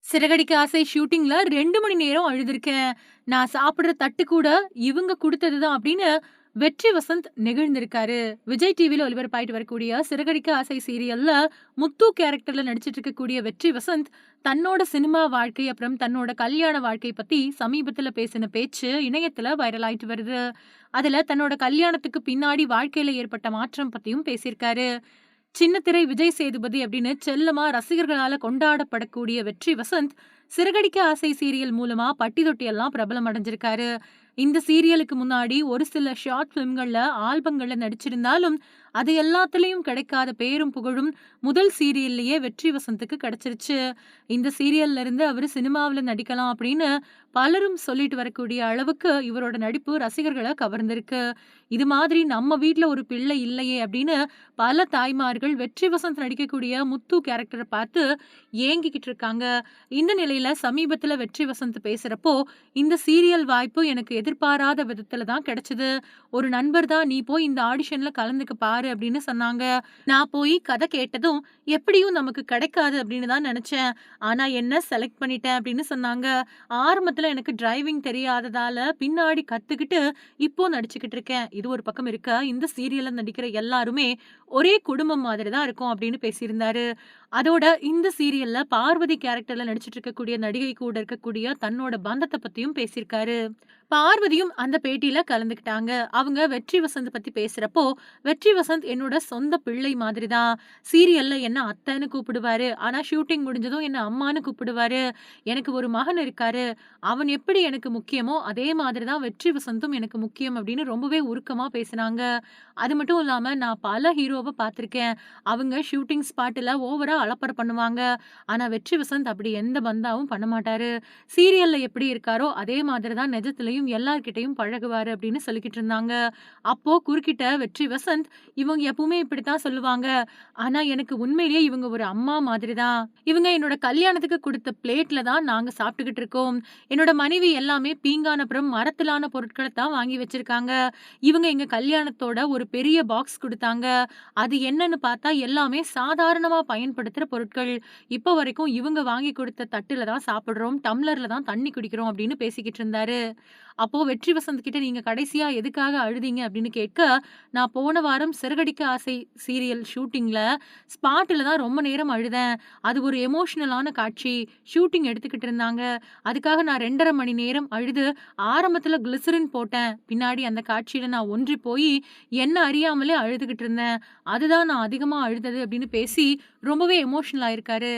சிறகடிக்க ஆசை ஷூட்டிங்ல 2 மணி நேரம் அழுதுருக்கேன். நான் சாப்பிடுற தட்டு கூட இவங்க குடுத்தது தான் அப்படின்னு வெற்றி வசந்த் நெகிழ்ந்திருக்காரு. விஜய் டிவில ஒளிபரப்பாயிட்டு வரக்கூடிய சிறகடிக்க ஆசை சீரியல்ல முத்து கேரக்டர்ல நடிச்சிட்டு இருக்கக்கூடிய வெற்றி வசந்த் தன்னோட சினிமா வாழ்க்கை, அப்புறம் தன்னோட கல்யாண வாழ்க்கை பத்தி சமீபத்துல பேசின பேச்சு இணையத்துல வைரல் ஆயிட்டு வருது. அதுல தன்னோட கல்யாணத்துக்கு பின்னாடி வாழ்க்கையில ஏற்பட்ட மாற்றம் பத்தியும் பேசியிருக்காரு. சின்னத்திரை விஜய் சேதுபதி அப்படின்னு செல்லமா ரசிகர்களால கொண்டாடப்படக்கூடிய வெற்றி வசந்த் சிறகடிக்க ஆசை சீரியல் மூலமா பட்டி தொட்டி எல்லாம் பிரபலம் அடைஞ்சிருக்காரு. இந்த சீரியலுக்கு முன்னாடி ஒரு சில ஷார்ட் பிலிம்கள்ல ஆல்பங்கள்ல நடிச்சிருந்தாலும் அது எல்லாத்துலயும் கிடைக்காத பேரும் புகழும் முதல் சீரியல்லயே வெற்றி வசந்துக்கு கிடைச்சிருச்சு. இந்த சீரியல்ல இருந்து அவரு சினிமாவுல நடிக்கலாம் அப்படின்னு பலரும் சொல்லிட்டு வரக்கூடிய அளவுக்கு இவரோட நடிப்பு ரசிகர்களை கவர்ந்திருக்கு. இது மாதிரி நம்ம வீட்ல ஒரு பிள்ளை இல்லையே அப்படின்னு பல தாய்மார்கள் வெற்றி வசந்த் நடிக்கக்கூடிய முத்து கேரக்டரை பார்த்து ஏங்கிக்கிட்டு இருக்காங்க. இந்த நிலையில சமீபத்துல வெற்றி வசந்த் பேசுறப்போ, இந்த சீரியல் வாய்ப்பு எனக்கு எதிர்பாராத விதத்துல தான் கிடைச்சது. ஒரு நண்பர் தான் நீ போய் இந்த ஆடிஷன்ல கலந்துக்க பாரு அப்படின்னு சொன்னாங்க. நான் போய் கதை கேட்டதும் எப்படியும் நமக்கு கிடைக்காது அப்படின்னு தான் நினைச்சேன். ஆனா என்ன செலக்ட் பண்ணிட்டேன் அப்படின்னு சொன்னாங்க. ஆரம்பத்துல எனக்கு டிரைவிங் தெரியாததால பின்னாடி கத்துக்கிட்டு இப்போ நடிச்சுக்கிட்டு இருக்கேன். இது ஒரு பக்கம் இருக்க, இந்த சீரியல்ல நடிக்கிற எல்லாருமே ஒரே குடும்பம் மாதிரி தான் இருக்கும் அப்படின்னு பேசியிருந்தாரு. அதோட இந்த சீரியல்ல பார்வதி கேரக்டர்ல நடிச்சிட்டு இருக்கக்கூடிய நடிகை கூட இருக்கக்கூடிய தன்னோட பந்தத்த பத்தியும் பேசியிருக்காரு. பார்வதியும் அந்த பேட்டியில கலந்துக்கிட்டாங்க. அவங்க வெற்றி வசந்த் பத்தி பேசுறப்போ, வெற்றி வசந்த் என்னோட சொந்த பிள்ளை மாதிரி தான். சீரியல்ல என்ன அத்தைன்னு கூப்பிடுவாரு. ஆனா ஷூட்டிங் முடிஞ்சதும் என்ன அம்மான்னு கூப்பிடுவாரு. எனக்கு ஒரு மகன் இருக்காரு. அவன் எப்படி எனக்கு முக்கியமோ, அதே மாதிரி தான் வெற்றி வசந்தும் எனக்கு முக்கியம் அப்படின்னு ரொம்பவே உருக்கமா பேசுனாங்க. அது மட்டும் இல்லாம நான் பல ஹீரோவ பார்த்திருக்கேன். அவங்க ஷூட்டிங் ஸ்பாட்ல ஓவரா அலப்பற பண்ணுவாங்க. ஆனா வெற்றி வசந்த் அப்படி எந்த பந்தாவும் பண்ண மாட்டாரு. சீரியல்ல எப்படி இருக்காரோ, அதே மாதிரி தான் நிஜத்திலயும் எல்லார்கிட்டயும் பழகுவாரு அப்படின்னு சொல்லிக்கிட்டு இருந்தாங்க. அப்போ குறுக்கிட்ட வெற்றி வசந்த், இவங்க எப்பவுமே இப்படித்தான் சொல்லுவாங்க. ஆனா எனக்கு உண்மையிலேயே இவங்க ஒரு அம்மா மாதிரி தான். இவங்க என்னோட கல்யாணத்துக்கு குடுத்த பிளேட்ல தான் நாங்க சாப்பிட்டுக்கிட்டு இருக்கோம். என்னோட மனைவி எல்லாமே பீங்கான் அப்புறம் மரத்திலான பொருட்கள தான் வாங்கி வச்சிருக்காங்க. இவங்க எங்க கல்யாணத்தோட ஒரு பெரிய பாக்ஸ் குடுத்தாங்க. அது என்னன்னு பார்த்தா எல்லாமே சாதாரணமா பயன்படுத்துற பொருட்கள். இப்ப வரைக்கும் இவங்க வாங்கி குடுத்த தட்டுல தான் சாப்பிடுறோம். டம்ளர்ல தான் தண்ணி குடிக்கிறோம் அப்படின்னு பேசிக்கிட்டு இருந்தாரு. அப்போ வெற்றி வசந்த் கிட்ட நீங்க கடைசியா எதுக்காக அழுதீங்க அப்படின்னு கேட்க, நான் போன வாரம் சிறகடிக்க ஆசை சீரியல் ஷூட்டிங்ல ஸ்பாட்ல தான் ரொம்ப நேரம் அழுதேன். அது ஒரு எமோஷனலான காட்சி. ஷூட்டிங் எடுத்துக்கிட்டு இருந்தாங்க. அதுக்காக நான் 2 1/2 மணி நேரம் அழுது ஆரம்பத்துல கிளிசரின் போட்டேன். பின்னாடி அந்த காட்சியில நான் ஒன்றி போயி என்ன அறியாமலே அழுதுகிட்டு இருந்தேன். அதுதான் நான் அதிகமா அழுதது அப்படின்னு பேசி ரொம்பவே எமோஷனல் ஆயிருக்காரு.